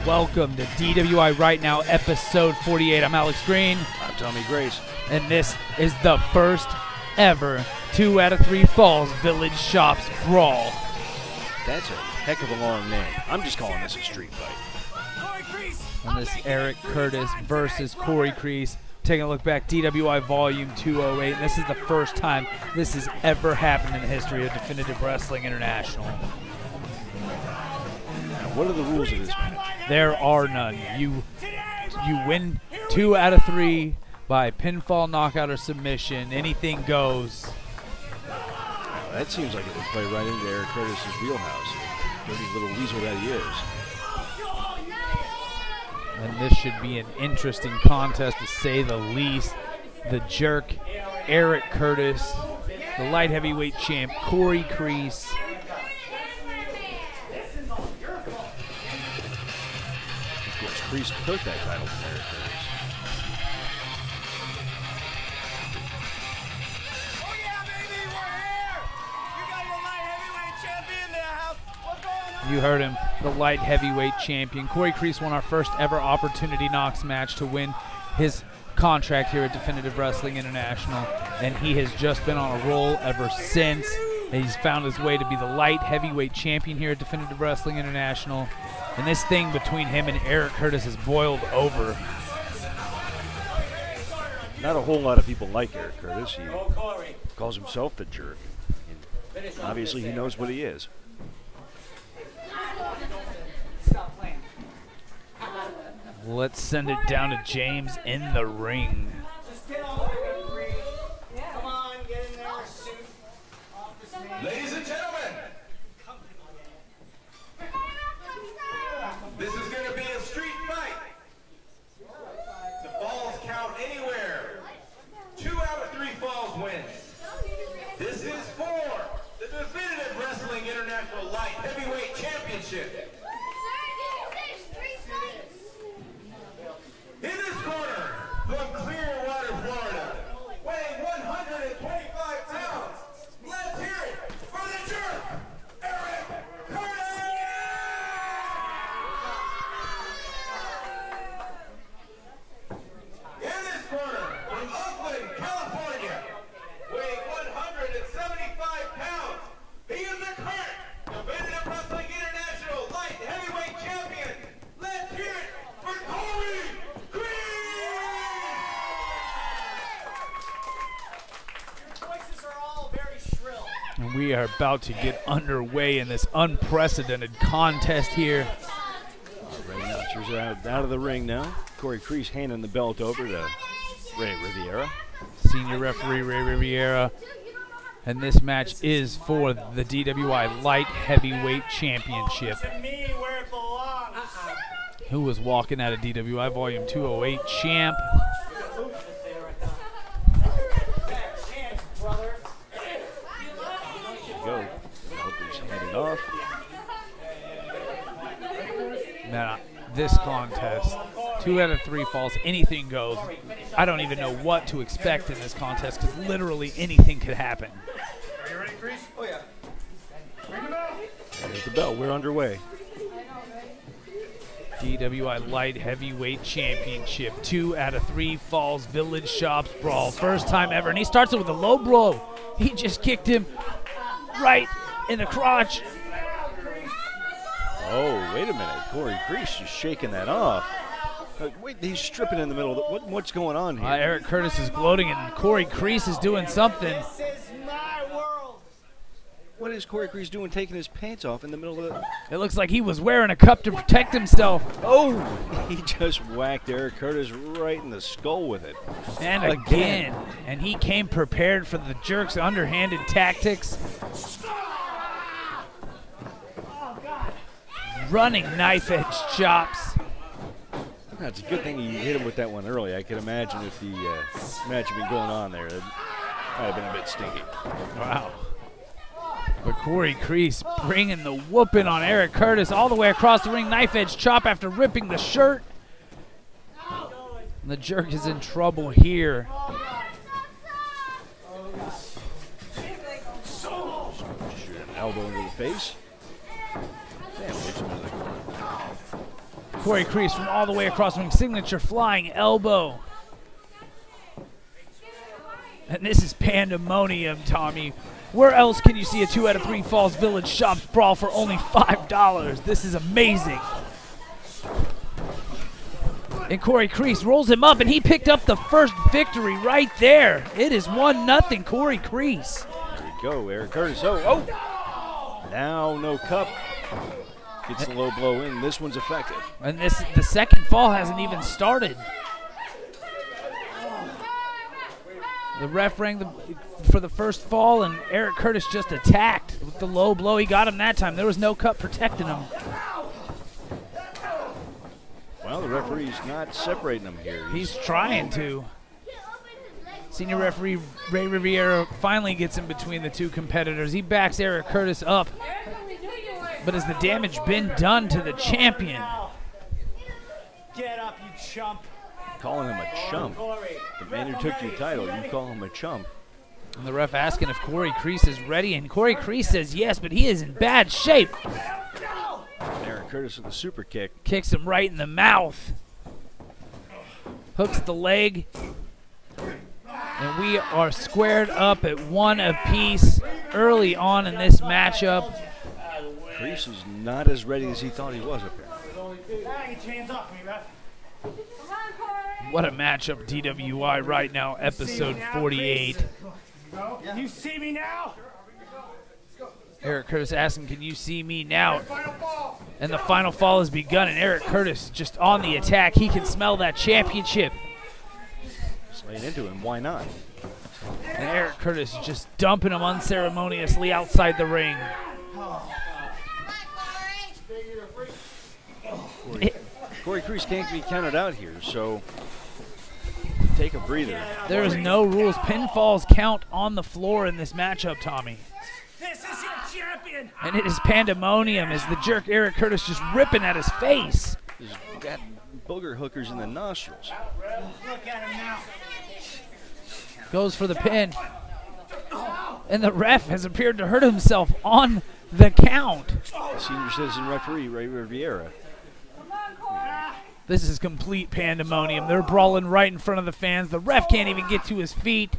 Welcome to DWI Right Now, episode 48. I'm Alex Green. I'm Tommy Grace. And this is the first ever 2 out of 3 Falls Village Shops Brawl. That's a heck of a long name. I'm just calling this a street fight. And this Eric Curtis versus Corey Kreese. Taking a look back, DWI Vol.208. And this is the first time this has ever happened in the history of Definitive Wrestling International. What are the rules of this match? There are none. You win 2 out of 3 by pinfall, knockout, or submission. Anything goes. That seems like it would play right into Eric Curtis's wheelhouse. Dirty little weasel that he is. And this should be an interesting contest, to say the least. The jerk, Eric Curtis, the light heavyweight champ, Corey Kreese. Kreese took that title from Eric Curtis. Oh yeah, baby, we're here! You got your light heavyweight champion in the house. What's going on? You heard him, the light heavyweight champion. Corey Kreese won our first ever Opportunity Knocks match to win his contract here at Definitive Wrestling International, and he has just been on a roll ever since. He's found his way to be the light heavyweight champion here at Definitive Wrestling International. And this thing between him and Eric Curtis has boiled over. Not a whole lot of people like Eric Curtis. He calls himself the jerk. And obviously, he knows what he is. Let's send it down to James in the ring. Come on, get in there, suit. Ladies and gentlemen, this is going to be a street fight. The falls count anywhere. 2 out of 3 falls wins. This is for the Definitive Wrestling International Light Heavyweight Championship. In this corner, from Clearwater, Florida, weighing 125 pounds, let's hear it for the jerk, Eric Curtis! In this corner, from Oakland, California, weighing 175 pounds, he is the current Definitive Wrestling International Light Heavyweight Champion. Let's hear it for Corey Kreese! Your voices are all very shrill. And we are about to get underway in this unprecedented contest here. Ray announcers are out of the ring now. Corey Kreese handing the belt over to Ray Riviera. Senior referee Ray Riviera. And this match is for the DWI Light Heavyweight Championship. To me, where it belongs. Who was walking out of DWI Volume 208 champ. Chance, brother. Go. Helper's headed off. Now, this contest, 2 out of 3 falls, anything goes. I don't even know what to expect in this contest, because literally anything could happen. Are you ready, Kreese? Oh, yeah. Ring the bell. There's the bell. We're underway. DWI Light Heavyweight Championship, 2 out of 3 falls, Village Shops Brawl. First time ever, and he starts it with a low blow. He just kicked him right in the crotch. Oh, wait a minute. Corey Kreese is shaking that off. Wait, he's stripping in the middle. What's going on here? Eric Curtis is gloating, and Corey Kreese is doing something. This is my world. What is Corey Creese doing taking his pants off in the middle of the... It looks like he was wearing a cup to protect himself. Oh! He just whacked Eric Curtis right in the skull with it. And again. And he came prepared for the jerk's underhanded tactics. Running knife edge chops. It's a good thing he hit him with that one early. I can imagine if the match had been going on there, it might have been a bit stinky. Wow. But Corey Creese bringing the whooping on Eric Curtis all the way across the ring. Knife edge chop after ripping the shirt. And the jerk is in trouble here. Shoot an elbow into the face. Damn, hits him into the corner. Corey Creese from all the way across the ring. Signature flying elbow. And this is pandemonium, Tommy. Where else can you see a 2 out of 3 Falls Village Shops brawl for only $5? This is amazing. And Corey Creese rolls him up, and he picked up the first victory right there. It is 1-0 Corey Creese. There we go, Eric Curtis. Oh! Now no cup. Gets the low blow in. This one's effective. And the second fall hasn't even started. The ref rang for the first fall, and Eric Curtis just attacked with the low blow. He got him that time. There was no cup protecting him. Well, the referee's not separating them here. He's trying to. Senior referee Ray Riviera finally gets in between the two competitors. He backs Eric Curtis up. But has the damage been done to the champion? Get up, you chump. Calling him a chump. The man who took your title, you call him a chump. And the ref asking if Corey Creese is ready, and Corey Creese says yes, but he is in bad shape. Eric Curtis with a super kick. Kicks him right in the mouth. Hooks the leg. And we are squared up at 1 apiece early on in this matchup. Creese is not as ready as he thought he was up here. Get your hands off me, ref. What a matchup, DWI Right Now, episode 48. You see me now? Eric Curtis asking, can you see me now? And the final fall has begun, and Eric Curtis just on the attack. He can smell that championship. Slaying into him, why not? And Eric Curtis just dumping him unceremoniously outside the ring. Corey Creese can't be counted out here, so take a breather. There is no rules. Pinfalls count on the floor in this matchup, Tommy. This is your champion. And it is pandemonium as the jerk Eric Curtis just ripping at his face. He's got booger hookers in the nostrils. Look at him now. Goes for the pin. And the ref has appeared to hurt himself on the count. The senior citizen referee, Ray Riviera. This is complete pandemonium. They're brawling right in front of the fans. The ref can't even get to his feet.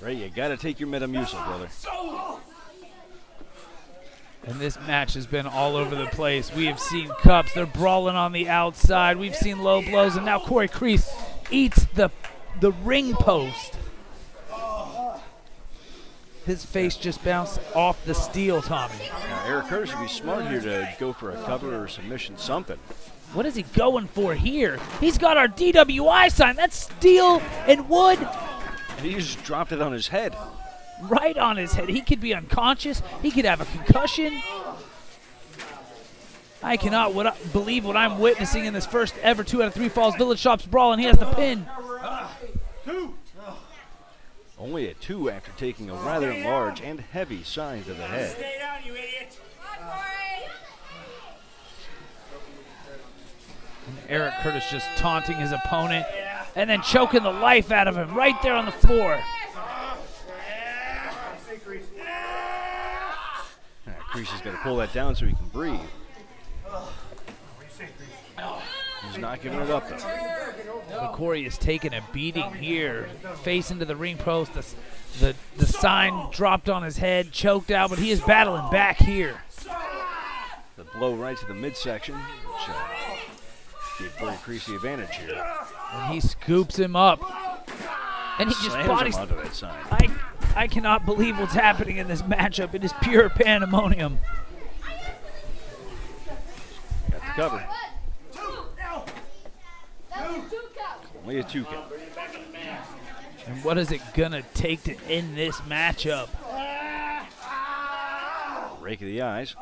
Ray, you got to take your Metamucil, brother. And this match has been all over the place. We have seen cups. They're brawling on the outside. We've seen low blows, and now Corey Creese eats the ring post. His face just bounced off the steel, Tommy. Now, Eric Curtis would be smart here to go for a cover or submission, something. What is he going for here? He's got our DWI sign. That's steel and wood. He just dropped it on his head. Right on his head. He could be unconscious. He could have a concussion. I cannot believe what I'm witnessing in this first ever 2 out of 3 Falls Village Shops brawl, and he has the pin. Only a 2 after taking a rather large and heavy sign to the head. Stay down, you idiot. And Eric Curtis just taunting his opponent and then choking the life out of him right there on the floor. Creese has got to pull that down so he can breathe. He's not giving it up, though. But Corey is taking a beating here. Face into the ring post. The sign dropped on his head, choked out, but he is battling back here. The blow right to the midsection, which gave Corey Creese the advantage here. And he scoops him up. And he just slams bodies him onto that sign. I cannot believe what's happening in this matchup. It is pure pandemonium. Got the cover. Only a 2 count. And what is it gonna take to end this matchup? Rake of the eyes.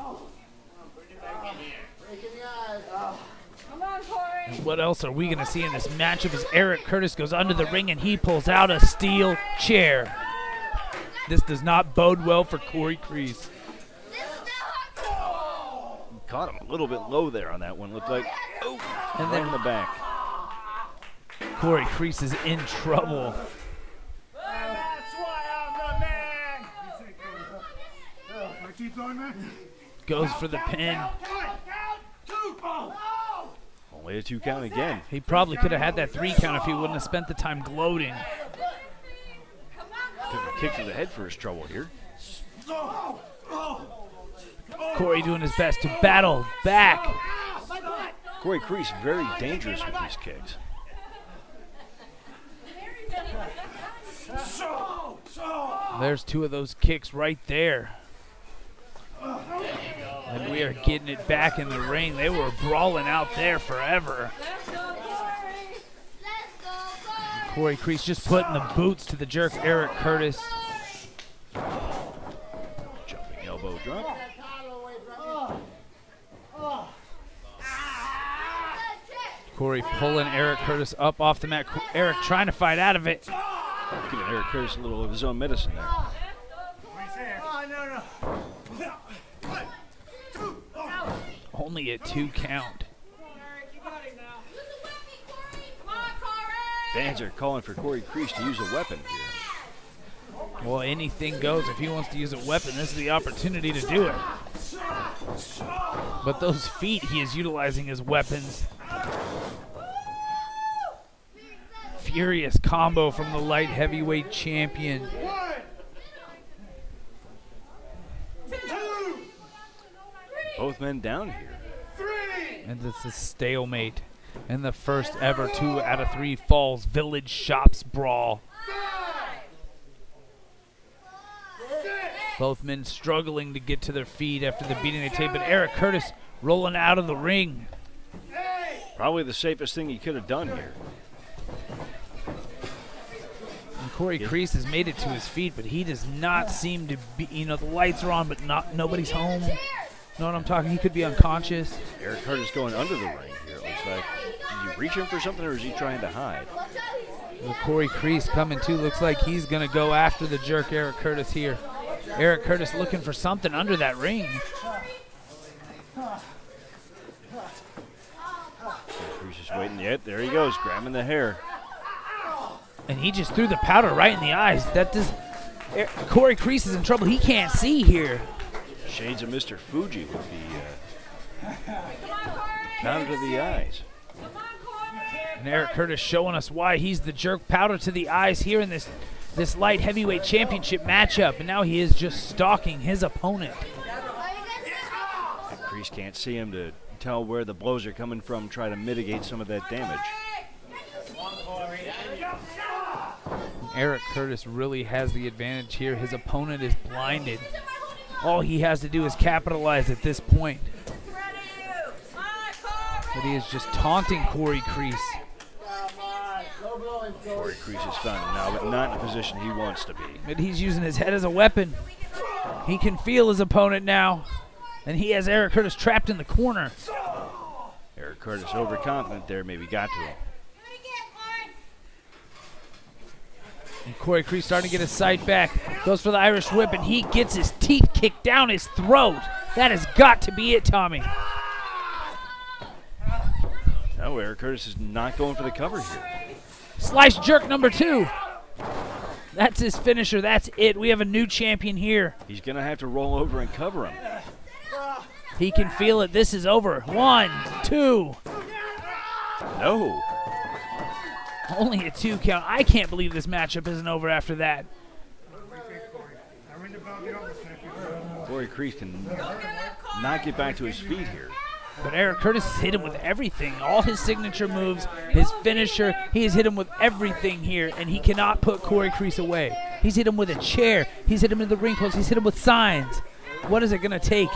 And what else are we gonna see in this matchup as Eric Curtis goes under the ring and he pulls out a steel chair. This does not bode well for Corey Kreese. Caught him a little bit low there on that one. Looked like, oh, And right then in the back. Corey Kreese is in trouble. That's why I'm the man. Keep going, man. Goes for the pin. Only a 2 count again. He probably could have had that 3 count if he wouldn't have spent the time gloating. Took a kick to the head for his trouble here. Corey doing his best to battle back. Corey Kreese very dangerous with these kicks. There's 2 of those kicks right there. And we are getting it back in the ring. They were brawling out there forever. Corey Kreese just putting the boots to the jerk Eric Curtis. Jumping elbow drop. Corey pulling Eric Curtis up off the mat. Eric trying to fight out of it. Giving Eric Curtis a little of his own medicine there. Only a 2 count. Fans are calling for Corey Kreese to use a weapon here. Well, anything goes. If he wants to use a weapon, this is the opportunity to do it. But those feet he is utilizing as weapons. Furious combo from the light heavyweight champion. Both men down here. And it's a stalemate. And the first ever 2 out of 3 falls Village Shops brawl. Both men struggling to get to their feet after the beating they take, but Eric Curtis rolling out of the ring. Probably the safest thing he could have done here. And Corey Kreese has made it to his feet, but he does not seem to be, the lights are on, but nobody's home. You know what I'm talking? He could be unconscious. Eric Curtis going under the ring here, it looks like. Is he reaching for something or is he trying to hide? Well, Corey Kreese coming too. Looks like he's going to go after the jerk Eric Curtis here. Eric Curtis looking for something under that ring. Kreese is waiting yet. There he goes, grabbing the hair. And he just threw the powder right in the eyes. Corey Kreese is in trouble. He can't see here. Shades of Mr. Fuji with the powder to the eyes. And Eric Curtis showing us why he's the jerk powder to the eyes here in this light heavyweight championship matchup. And now he is just stalking his opponent. Kreese can't see him to tell where the blows are coming from, try to mitigate some of that damage. Eric Curtis really has the advantage here. His opponent is blinded. All he has to do is capitalize at this point. But he is just taunting Corey Kreese. Corey Kreese has found him now, but not in a position he wants to be. But he's using his head as a weapon. He can feel his opponent now. And he has Eric Curtis trapped in the corner. Eric Curtis overconfident there, maybe got to him. And Corey Kreese starting to get his sight back. Goes for the Irish whip, and he gets his teeth kicked down his throat. That has got to be it, Tommy. No, Eric Curtis is not going for the cover here. Slice jerk number 2. That's his finisher. That's it. We have a new champion here. He's going to have to roll over and cover him. He can feel it. This is over. 1, 2. No. Only a 2 count. I can't believe this matchup isn't over after that. Corey Kreese can not get back to his feet here. But Eric Curtis has hit him with everything. All his signature moves, his finisher, he has hit him with everything here, and he cannot put Corey Kreese away. He's hit him with a chair. He's hit him in the ring post. He's hit him with signs. What is it going to take?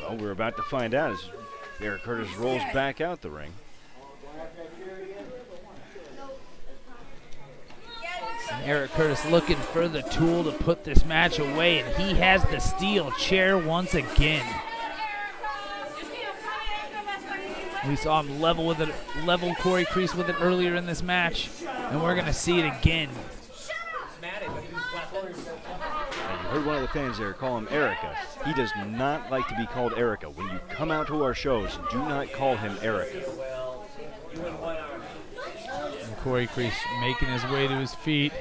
Well, we're about to find out as Eric Curtis rolls back out the ring. And Eric Curtis looking for the tool to put this match away, and he has the steel chair once again. We saw him level Corey Kreese with it earlier in this match, and we're going to see it again. I heard one of the fans there call him Erica. He does not like to be called Erica. When you come out to our shows, do not call him Erica. And Corey Kreese making his way to his feet.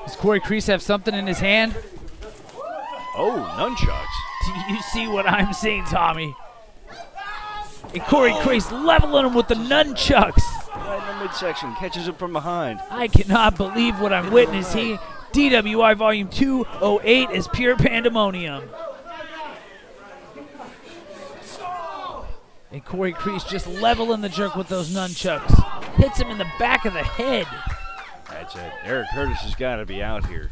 Does Corey Kreese have something in his hand? Oh, nunchucks. Do you see what I'm seeing, Tommy? And Corey Kreese leveling him with the nunchucks. Right in the midsection, catches him from behind. I cannot believe what I'm witnessing. DWI Vol.208 is pure pandemonium. And Corey Kreese just leveling the jerk with those nunchucks. Hits him in the back of the head. That's it. Eric Curtis has got to be out here.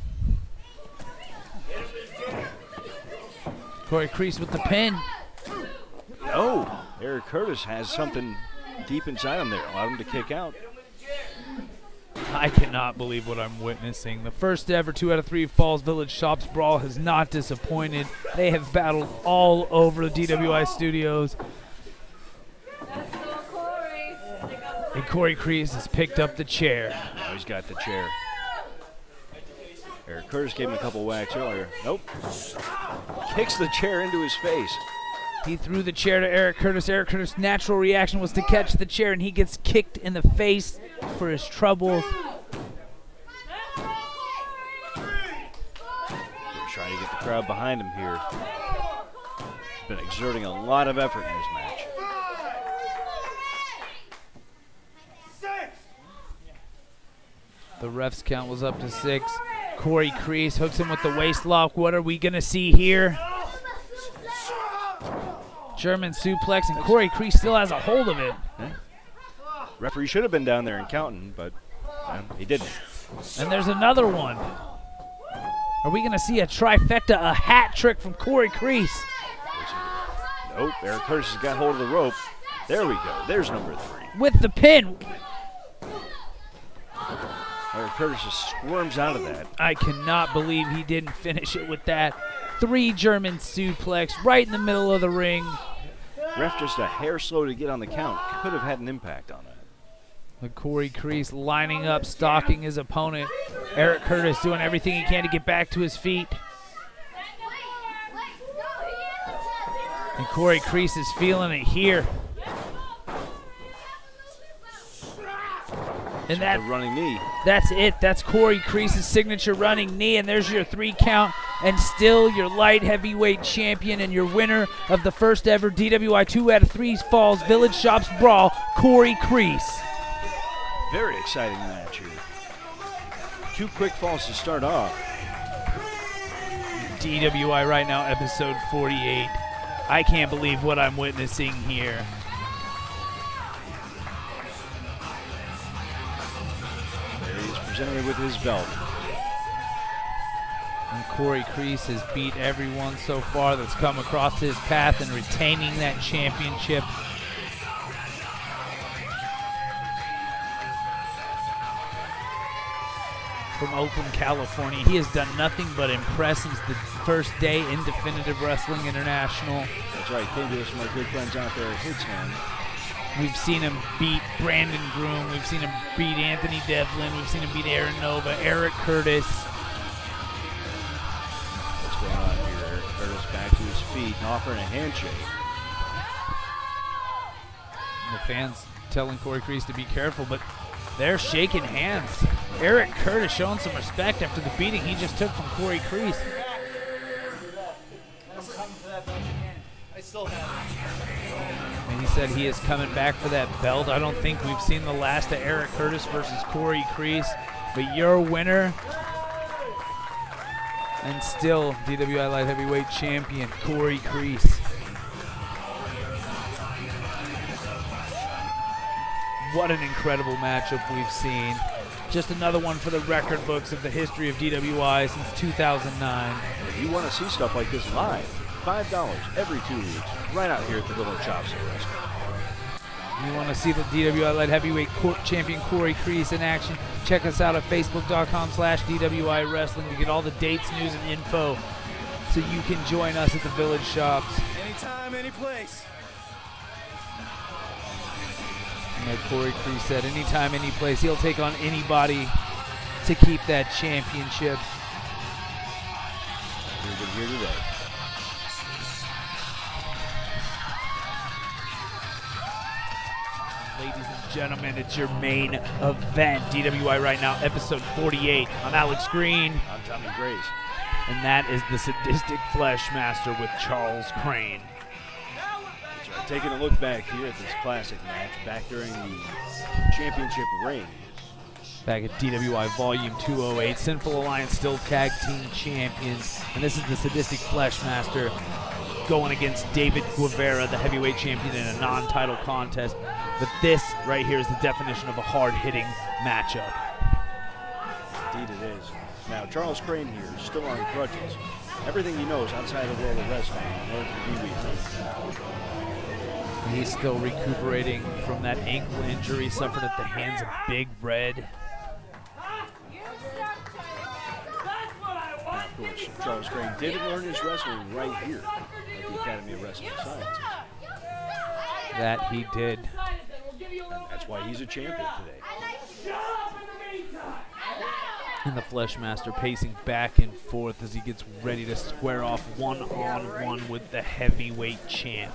Corey Kreese with the pin. Oh, Eric Curtis has something deep inside him there. Allowed him to kick out. I cannot believe what I'm witnessing. The first ever 2 out of 3 Falls Village Shops Brawl has not disappointed. They have battled all over the DWI studios. And Corey Kreese has picked up the chair. Now he's got the chair. Eric Curtis gave him a couple whacks earlier. Nope. Kicks the chair into his face. He threw the chair to Eric Curtis. Eric Curtis' natural reaction was to catch the chair, and he gets kicked in the face for his troubles. He's trying to get the crowd behind him here. He's been exerting a lot of effort in this match. The ref's count was up to 6. Corey Kreese hooks him with the waist lock. What are we going to see here? German suplex, and Corey Kreese still has a hold of it. Yeah. Referee should have been down there and counting, but he didn't. And there's another one. Are we going to see a trifecta, a hat trick from Corey Kreese? Nope, Eric Curtis has got hold of the rope. There we go. There's number 3. With the pin. Eric Curtis just squirms out of that. I cannot believe he didn't finish it with that. 3 German suplex right in the middle of the ring. Ref just a hair slow to get on the count. Could have had an impact on that. But Corey Kreese lining up, stalking his opponent. Eric Curtis doing everything he can to get back to his feet. And Corey Kreese is feeling it here. And that running knee. That's it. That's Corey Kreese's signature running knee, and there's your 3 count, and still your light heavyweight champion and your winner of the first ever DWI 2 out of 3 Falls Village Shops Brawl, Corey Kreese. Very exciting match here. 2 quick falls to start off. DWI Right Now, episode 48. I can't believe what I'm witnessing here. Presented with his belt. And Corey Kreese has beat everyone so far that's come across his path and retaining that championship. From Oakland, California. He has done nothing but impress since the first day in Definitive Wrestling International. That's right, came to us from our good friends out there at Hitsman. We've seen him beat Brandon Groom. We've seen him beat Anthony Devlin. We've seen him beat Aaron Nova, Eric Curtis. What's going on here? Eric Curtis back to his feet and offering a handshake. And the fans telling Corey Kreese to be careful, but they're shaking hands. Eric Curtis showing some respect after the beating he just took from Corey Kreese. And he said he is coming back for that belt. I don't think we've seen the last of Eric Curtis versus Corey Kreese, but your winner and still DWI Light Heavyweight Champion, Corey Kreese. what an incredible matchup we've seen. Just another one for the record books of the history of DWI since 2009. If you want to see stuff like this live, $5 every 2 weeks, right out here at the Village Shops at Wrestling. You want to see the DWI Light Heavyweight Champion Corey Kreese in action? Check us out at facebook.com/DWI Wrestling to get all the dates, news, and info so you can join us at the Village Shops. Anytime, any place. And like Corey Kreese said, anytime, any place, he'll take on anybody to keep that championship. We've been here today. Ladies and gentlemen, it's your main event, DWI Right Now, episode 48. I'm Alex Green. I'm Tommy Grace. And that is the Sadistic Flesh Master with Charles Crane. That's right. Taking a look back here at this classic match, back during the championship reign. Back at DWI Vol.208, Sinful Alliance still tag team champions. And this is the Sadistic Flesh Master going against David Guevara, the heavyweight champion, in a non-title contest. But this right here is the definition of a hard-hitting matchup. Indeed it is. Now, Charles Crane here is still on crutches. Everything he knows outside the world of wrestling, learned from DWI. He's still recuperating from that ankle injury suffered at the hands of Big Red. Now, of course, Charles Crane did learn his wrestling right here at the Academy of Wrestling Sciences. That he did. And that's why he's a champion today. And the Flesh Master pacing back and forth as he gets ready to square off one-on-one with the heavyweight champ.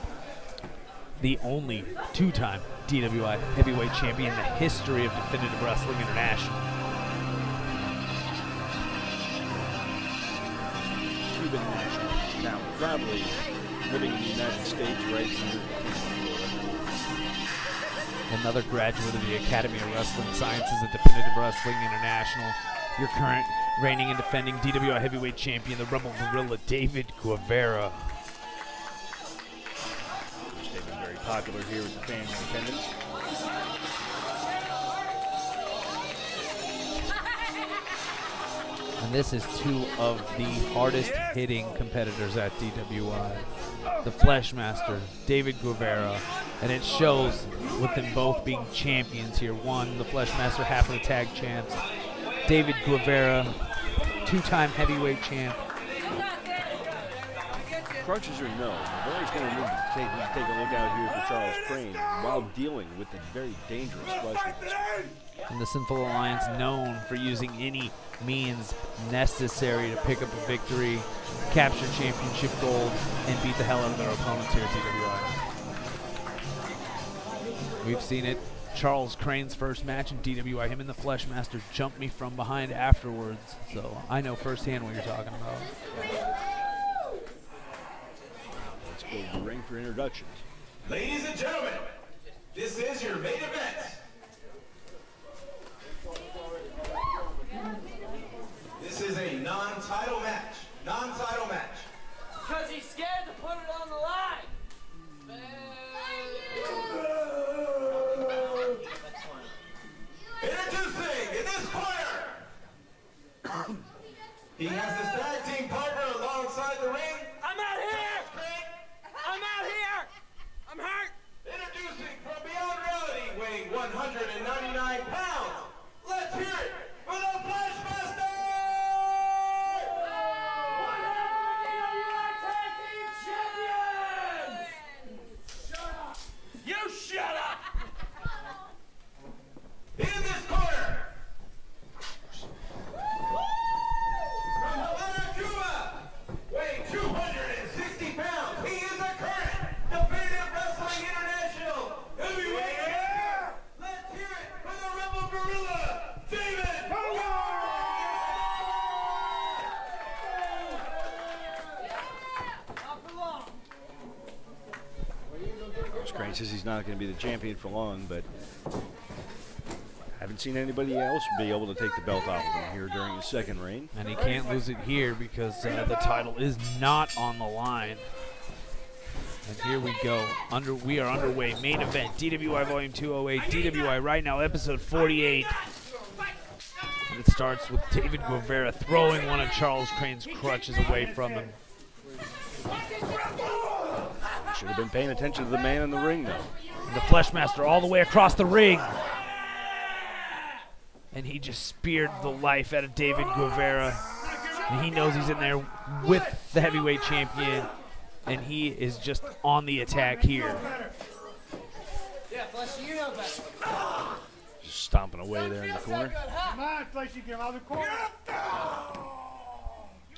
The only two-time DWI heavyweight champion in the history of Definitive Wrestling International. Cuban national. Now, proudly living in the United States right here. Another graduate of the Academy of Wrestling Sciences at Definitive Wrestling International. Your current reigning and defending DWI heavyweight champion, the Rebel Gorilla, David Guevara. They've been very popular here with the fans in attendance. And this is two of the hardest hitting competitors at DWI. The Flesh Master, David Guevara, and it shows with them both being champions here. One, the Flesh Master, half of the tag champs. David Guevara, two-time heavyweight champ. Crutches or no, we're always going to need to take a look out here for Charles Crane while dealing with the very dangerous Flesh Master. And the Sinful Alliance, known for using any means necessary to pick up a victory, capture championship gold, and beat the hell out of their opponents here at DWI. We've seen it. Charles Crane's first match in DWI, him and the Flesh Master jumped me from behind afterwards, so I know firsthand what you're talking about. Let's go to the ring for introductions. Ladies and gentlemen, this is your main event. This is a non-title match. Non-title match. Because he's scared to put it on the line. Introducing in this corner. He has his tag team partner alongside the ring. I'm out here! I'm out here! I'm hurt! Introducing from beyond reality, weighing 199 pounds. Let's hear it for the Flesh Master! You shut up! In this corner, from Havana, Cuba, weighing 260 pounds, he is a current Definitive Wrestling International heavyweight champion. Let's hear it for the Rebel Gorilla, David Charles Crane says he's not going to be the champion for long, but haven't seen anybody else be able to take the belt off of him here during his second reign. And he can't lose it here because the title is not on the line. And here we go. We are underway. Main event, DWI Vol.208, DWI Right Now, episode 48. And it starts with David Guevara throwing one of Charles Crane's crutches away from him. Should have been paying attention to the man in the ring, though. And the Fleshmaster all the way across the ring. And he just speared the life out of David Guevara. And he knows he's in there with the heavyweight champion. And he is just on the attack here. Yeah, Fleshy, you know better. Just stomping away there in the corner. Come on, Fleshy, get out of the corner. You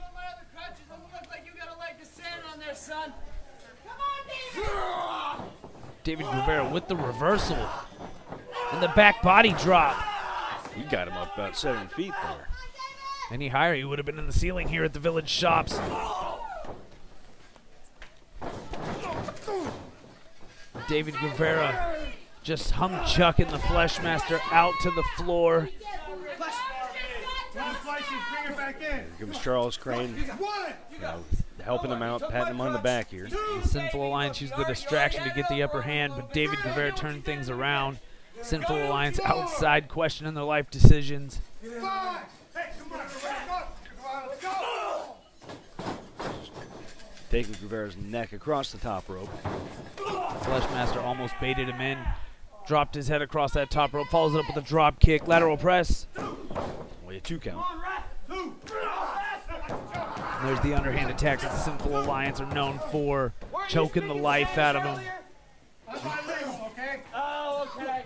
want my other crutches? It looks like you got a leg to stand on there, son. Come on, David Guevara with the reversal. And the back body drop. He got him up about 7 feet there. Any higher, he would have been in the ceiling here at the Village Shops. David Guevara just humchucking the Fleshmaster out to the floor. Here comes Charles Crane, helping him out, patting him on the back here. The Sinful Alliance used the distraction to get the upper hand, but David Guevara turned things around. Sinful Alliance outside, questioning their life decisions. Taking Guevara's neck across the top rope. Fleshmaster almost baited him in. Dropped his head across that top rope. Follows it up with a drop kick. Lateral press. Only a 2 count. And there's the underhand attacks that the Sinful Alliance are known for. Choking the life out of him. Oh, okay.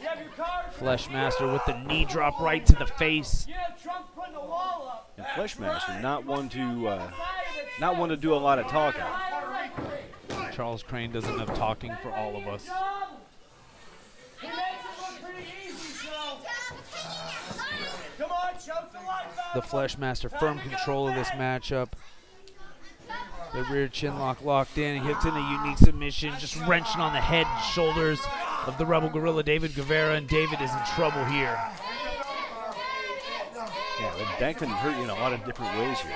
You have your card? Fleshmaster with the knee drop right to the face. You know Trump's putting a wall up. And Fleshmaster, not one to do a lot of talking. Charles Crane does enough talking for all of us. He makes it look pretty easy, so. Come on, choke the life out. The Fleshmaster firm control of this matchup. The rear chin lock locked in. He hits in a unique submission, just wrenching on the head and shoulders of the Rebel Gorilla David Guevara, and David is in trouble here. Yeah, that can hurt you in a lot of different ways here.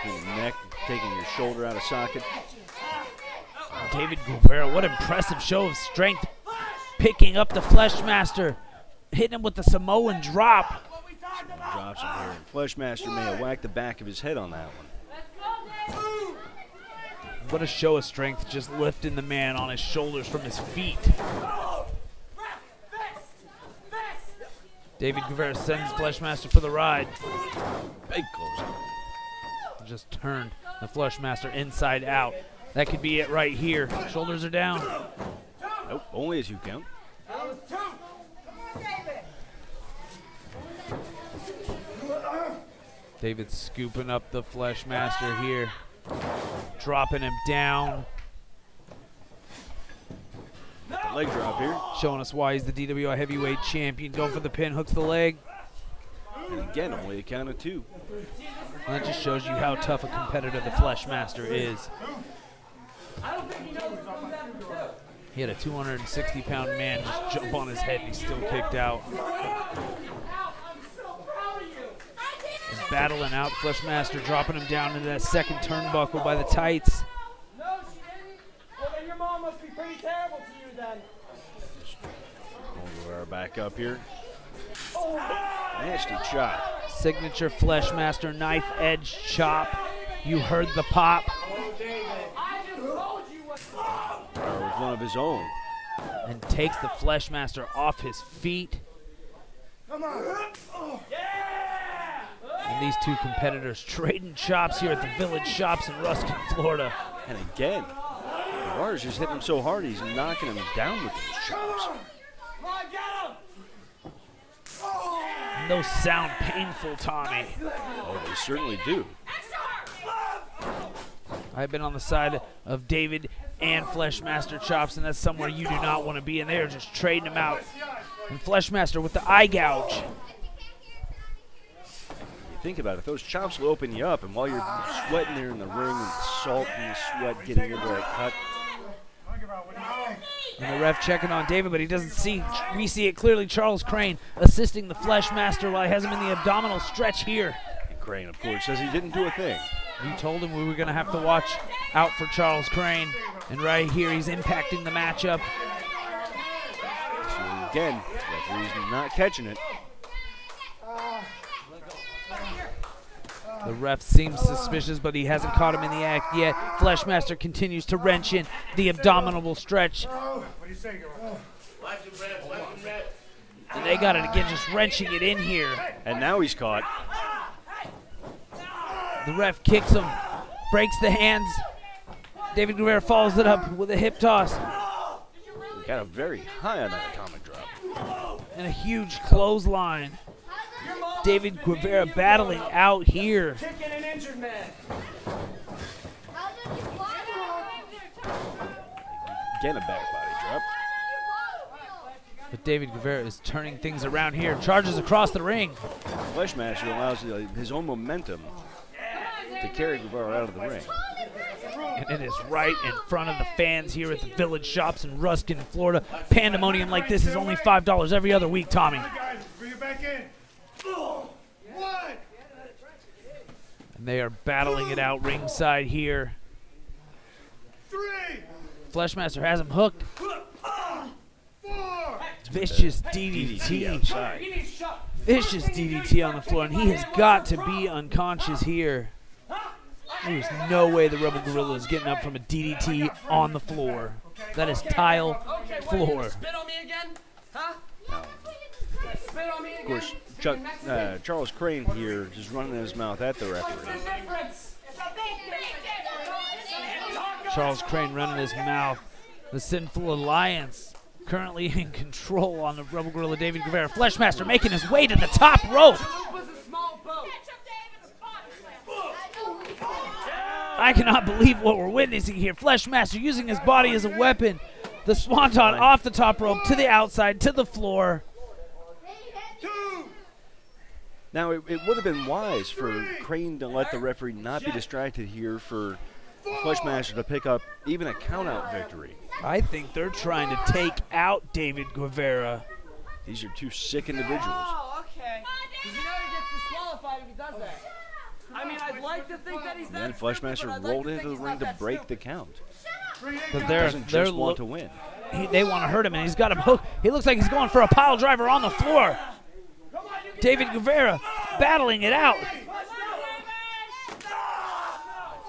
Your neck, taking your shoulder out of socket. David Guevara, what impressive show of strength. Picking up the Fleshmaster, hitting him with the Samoan drop. Drops him here. And Fleshmaster may have whacked the back of his head on that one. What a show of strength, just lifting the man on his shoulders from his feet. David Guevara sends Fleshmaster for the ride. Big close. Just turned the Fleshmaster inside out. That could be it right here. Shoulders are down. Nope, only a 2 count. David scooping up the Fleshmaster here. Dropping him down. The leg drop here. Showing us why he's the DWI heavyweight champion. Going for the pin, hooks the leg. And again, only a count of 2. And that just shows you how tough a competitor the Fleshmaster is. He had a 260-pound man just jump on his head and he still kicked out. He's battling out. Fleshmaster dropping him down into that second turnbuckle by the tights. No, she didn't. Well, then your mom must be pretty terrible to you then. Guevara back up here. Nasty chop. Signature Fleshmaster knife edge chop. You heard the pop. Guevara was one of his own. And takes the Fleshmaster off his feet. Come on. And these two competitors trading chops here at the Village Shops in Ruskin, Florida. And again, Guevara's just hitting him so hard he's knocking him down with those chops. Come on, get him. And those sound painful, Tommy. Oh, they certainly do. I've been on the side of David and Fleshmaster chops, and that's somewhere you do not want to be, and they are just trading them out. And Fleshmaster with the eye gouge. Think about it, those chops will open you up, and while you're sweating there in the ring and the salt and the sweat getting into that cut. And the ref checking on David, but he doesn't see. We see it clearly. Charles Crane assisting the Fleshmaster while he has him in the abdominal stretch here. And Crane, of course, says he didn't do a thing. We told him we were going to have to watch out for Charles Crane. And right here, he's impacting the matchup. So again, referee's not catching it. The ref seems suspicious, but he hasn't caught him in the act yet. Fleshmaster continues to wrench in the abdominal stretch. And they got it again, just wrenching it in here. And now he's caught. The ref kicks him, breaks the hands. David Guevara follows it up with a hip toss. He got a very high on that atomic drop. And a huge clothesline. David Guevara battling out here. Kicking an injured man. Again, a back body drop. But David Guevara is turning things around here. Charges across the ring. Fleshmaster allows his own momentum to carry Guevara out of the ring. And it is right in front of the fans here at the Village Shops in Ruskin, Florida. Pandemonium like this is only $5 every other week, Tommy. Bring it back in. And they are battling it out ringside here. Fleshmaster has him hooked. Vicious DDT. Outside. Vicious DDT on the floor, and he has got to be unconscious here. There's no way the Rebel Gorilla is getting up from a DDT on the floor. That is tile floor. Spit on me again? Huh? Spit on me again? Of course, Charles Crane here just running his mouth at the referee. Charles Crane running his mouth. The Sinful Alliance currently in control on the Rebel Gorilla David Guevara. Fleshmaster making his way to the top rope. I cannot believe what we're witnessing here. Fleshmaster using his body as a weapon. The Swanton off the top rope to the outside, to the floor. Now, it would have been wise for Crane to let the referee not be distracted here for Fleshmaster to pick up even a count-out victory. I think they're trying to take out David Guevara. These are two sick individuals. Oh, okay. Because you know he gets disqualified if he does that. I mean, I'd like to think that he's And then that stupid, but Fleshmaster I'd like rolled to into think the he's ring not to that break stupid. the count. But He they're doesn't just want to win. they want to hurt him, and he's got him hooked. He looks like he's going for a pile driver on the floor. David Guevara battling it out.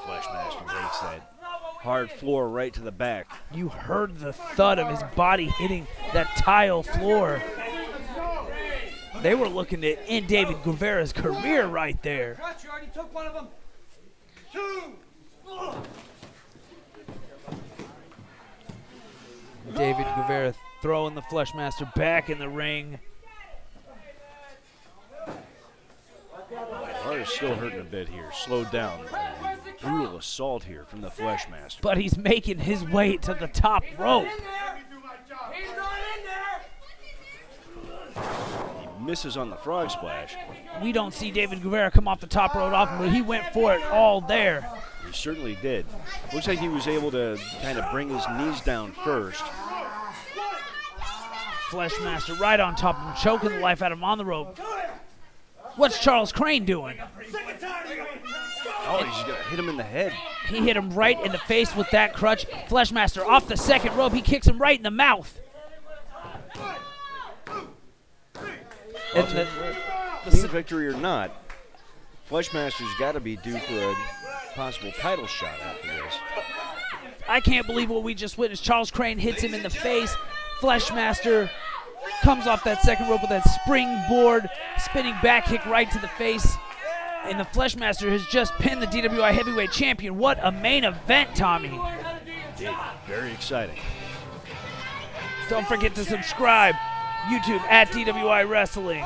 Fleshmaster takes that hard floor right to the back. You heard the thud of his body hitting that tile floor. They were looking to end David Guevara's career right there. Crutch, you already took one of them. David Guevara throwing the Fleshmaster back in the ring. My heart is still hurting a bit here. Slowed down. Brutal assault here from the Fleshmaster. But he's making his way to the top rope. He's not in there. He misses on the frog splash. We don't see David Guevara come off the top rope often, but he went for it all there. He certainly did. Looks like he was able to kind of bring his knees down first. Fleshmaster right on top of him, choking the life out of him on the rope. What's Charles Crane doing? Oh, he's gonna hit him in the head. He hit him right in the face with that crutch. Fleshmaster off the second rope. He kicks him right in the mouth. And Clean victory or not, Fleshmaster's got to be due for a possible title shot after this. I can't believe what we just witnessed. Charles Crane hits him in the face. Fleshmaster comes off that second rope with that springboard, spinning back kick right to the face. And the Fleshmaster has just pinned the DWI Heavyweight Champion. What a main event, Tommy. Very exciting. Don't forget to subscribe. YouTube at DWI Wrestling.